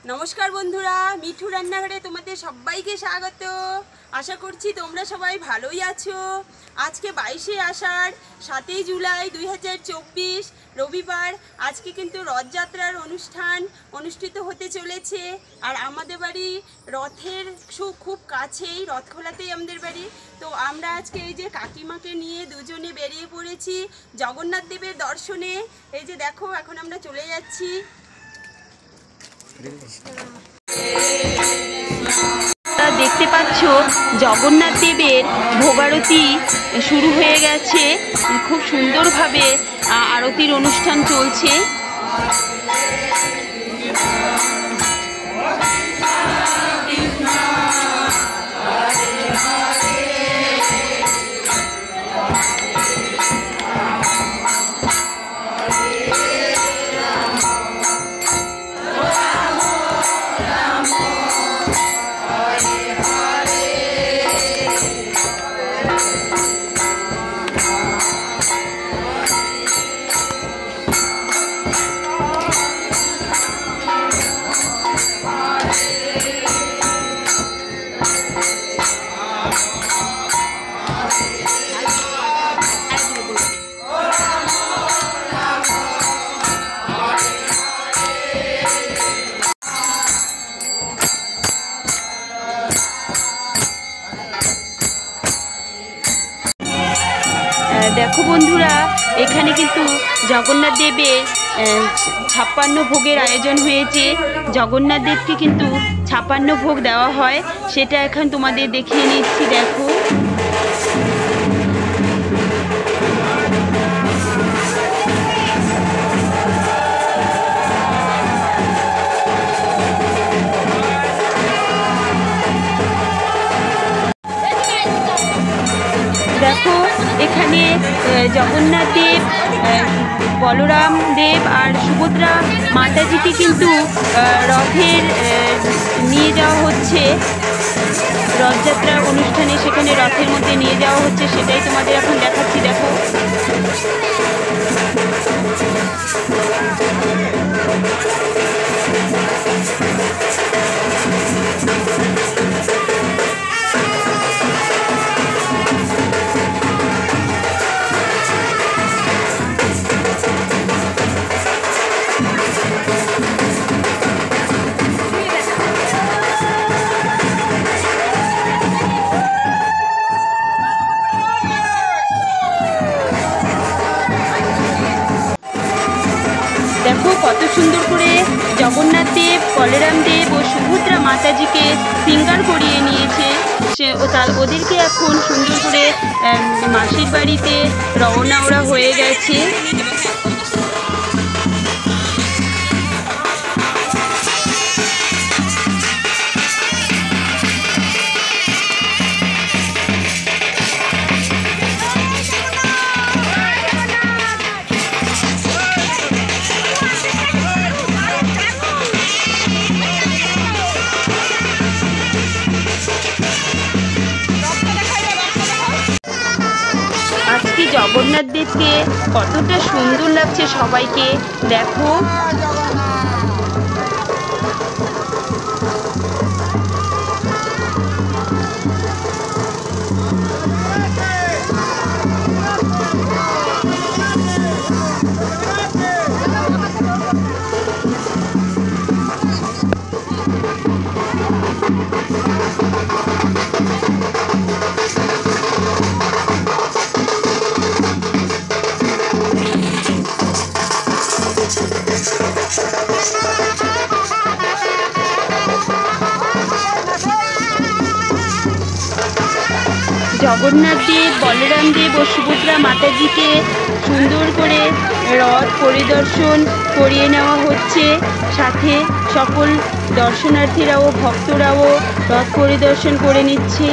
नमस्कार बंधुरा मिठू रान्नाघरे तुम्हारे सबाइके स्वागत। आशा करছি তোমরা সবাই ভালোই আছো। আজকে 22শে আষাঢ় 7ই জুলাই 2024 রবিবার। আজকে কিন্তু রথযাত্রার অনুষ্ঠান অনুষ্ঠিত হতে চলেছে। আর আমাদের বাড়ি রথের খুব কাছেই, রথখোলাতেই আমাদের বাড়ি। তো আমরা আজকে এই যে কাকিমাকে নিয়ে দুজনে বেরিয়ে পড়েছি জগন্নাথ দেবের দর্শনে। এই যে দেখো এখন আমরা চলে যাচ্ছি। দেখতে পাচ্ছ জগন্নাথ দেবের ভোগারতি শুরু হয়ে গেছে। খুব সুন্দরভাবে আরতির অনুষ্ঠান চলছে। देखो बंधुरा एखाने किन्तु जगन्नाथ देवेर 56 भोगेर आयोजन हुएছে। जगन्नाथ देवके किन्तु 56 भोग देওয়া হয়, সেটা এখন তোমাদের দেখিয়ে নিচ্ছি। দেখো देखो एखाने जगन्नाथ देव बलराम देव और सुभद्रा माताजी के किन्तु रथेर निये जाওয়া হচ্ছে। रथयात्रा अनुष्ठाने सेखाने रथेर मध्य निये जाওয়া হচ্ছে, সেটাই তোমাদের এখন দেখাচ্ছি। দেখো देखो कत सुंदर करे जगन्नाथ देव बलराम देव और सुभद्रा माताजी के सिंगार करिए निয়েছে। ওদেরকে এখন সুন্দর করে মাসির বাড়িতে রওনা ওরা হয়ে গেছে। जगन्नाथ देव के कतटा सुंदर लागছে সবাইকে देखो। जगन्नाथ देव बलराम देव और सुभद्रा माताजी के सुंदर करे रथ परिदर्शन करिए नेওয়া হচ্ছে। साथे सकल दर्शनार्थीराও भक्तराও रथ परिदर्शन करे निচ্ছে।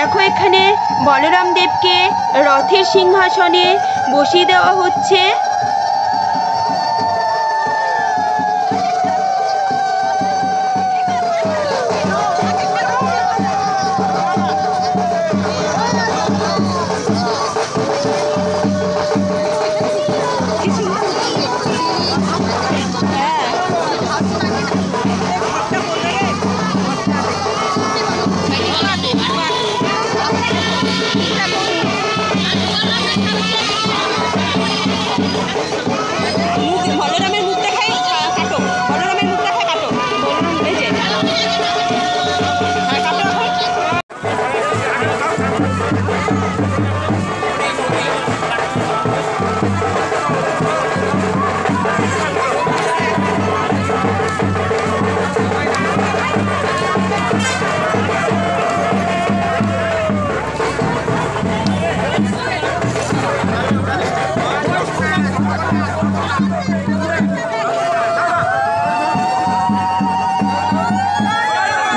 দেখো এখানে বলরাম দেবকে রথের সিংহাসনে বসিয়ে দেওয়া হচ্ছে।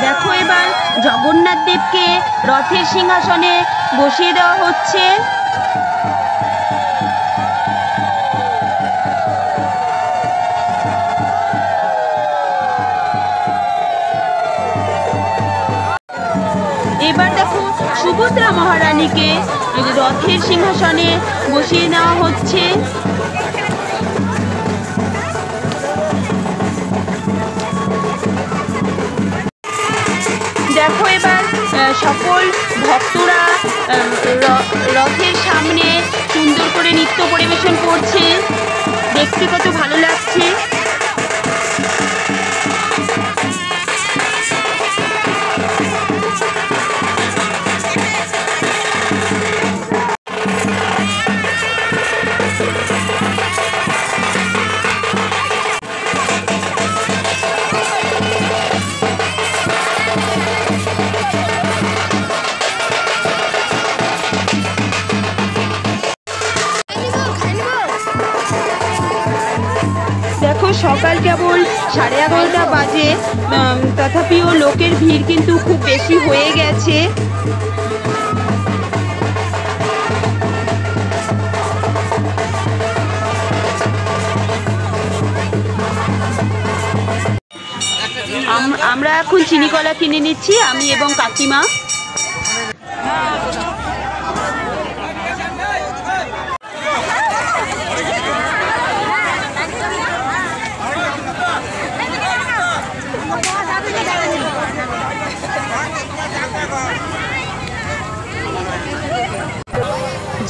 দেখো এবার জগন্নাথ দেবকে রথের সিংহাসনে বসিয়ে দেওয়া হচ্ছে। এবার দেখো সুভদ্রা মহারানীকে রথের সিংহাসনে বসিয়ে নেওয়া হচ্ছে। দেখো এবার সকল ভক্তরা রথের সামনে সুন্দর করে নৃত্য পরিবেশন করছে, দেখতে কত ভালো লাগছে। দেখো সকাল কেবল 11:30 বাজে, তথাপিও লোকের ভিড় কিন্তু খুব বেশি হয়ে গেছে। আমরা এখন চিনি কলা কিনে নিচ্ছি, আমি এবং কাকিমা।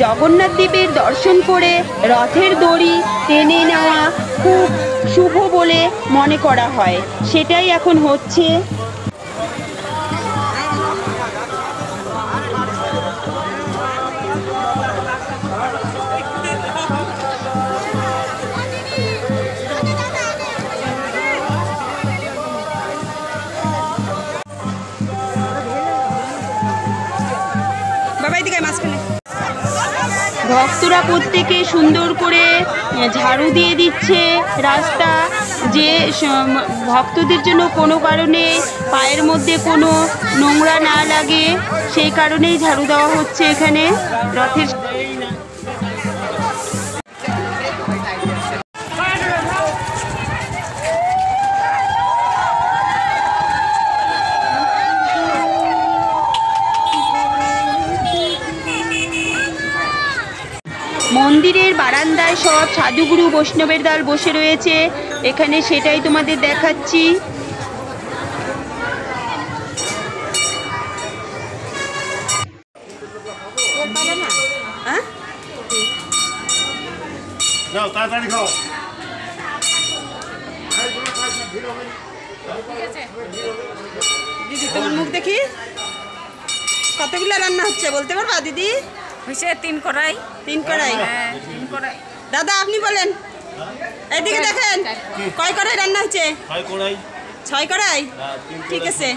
জগন্নাথ দেবের দর্শন করে রথের দড়ি টেনে নেওয়া খুব শুভ বলে মনে করা হয়, সেটাই এখন হচ্ছে। ভক্তরা প্রত্যেকে সুন্দর করে ঝাড়ু দিয়ে দিচ্ছে রাস্তা, যে ভক্তদের জন্য কোনো কারণে পায়ের মধ্যে কোনো নোংরা না লাগে, সেই কারণেই ঝাড়ু দেওয়া হচ্ছে এখানে রথের। মন্দিরের বারান্দায় সব সাধুগুরু বৈষ্ণবের দল বসে রয়েছে, এখানে সেটাই তোমাদের দেখাচ্ছি। দিদি তোমার মুখ দেখি, কতগুলো রান্না হচ্ছে বলতে পারবা দিদি? হয়েছে 3 কড়াই। 3 কড়াই? হ্যাঁ 3 কড়াই। দাদা আপনি বলেন, এদিকে দেখেন কয় কড়াই রান্না হচ্ছে? 6 কড়াই। 6 কড়াই? ঠিক আছে,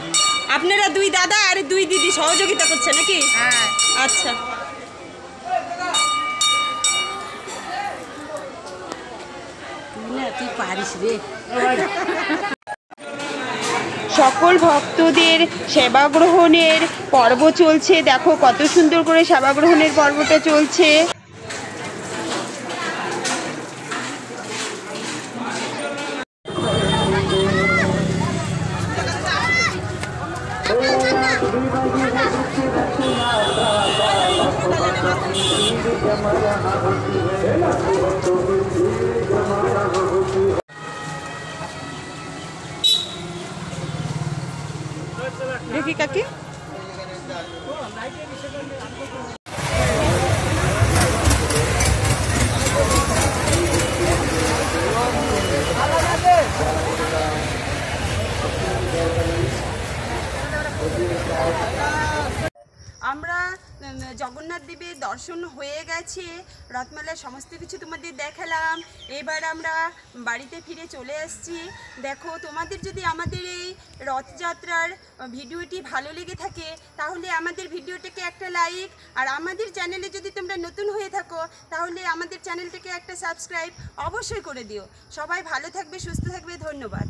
আপনারা 2 দাদা আর 2 দিদি সহযোগিতা করছে নাকি? হ্যাঁ। আচ্ছা। তুই পারিস রে। সকল ভক্তদের সেবা গ্রহণের পর্ব চলছে। দেখো কত সুন্দর করে সেবা গ্রহণের পর্বটা চলছে। দেখি কাকি আমরা জগন্নাথ দেবের দর্শন হয়ে গেছে, রথমেলার সমস্ত কিছু তোমাদের দেখালাম। এবার আমরা বাড়িতে ফিরে চলে আসছি। দেখো তোমাদের যদি আমাদের এই রথযাত্রার ভিডিওটি ভালো লেগে থাকে তাহলে আমাদের ভিডিওটাকে একটা লাইক, আর আমাদের চ্যানেলে যদি তোমরা নতুন হয়ে থাকো তাহলে আমাদের চ্যানেলটাকে একটা সাবস্ক্রাইব অবশ্যই করে দিও। সবাই ভালো থাকবে, সুস্থ থাকবে, ধন্যবাদ।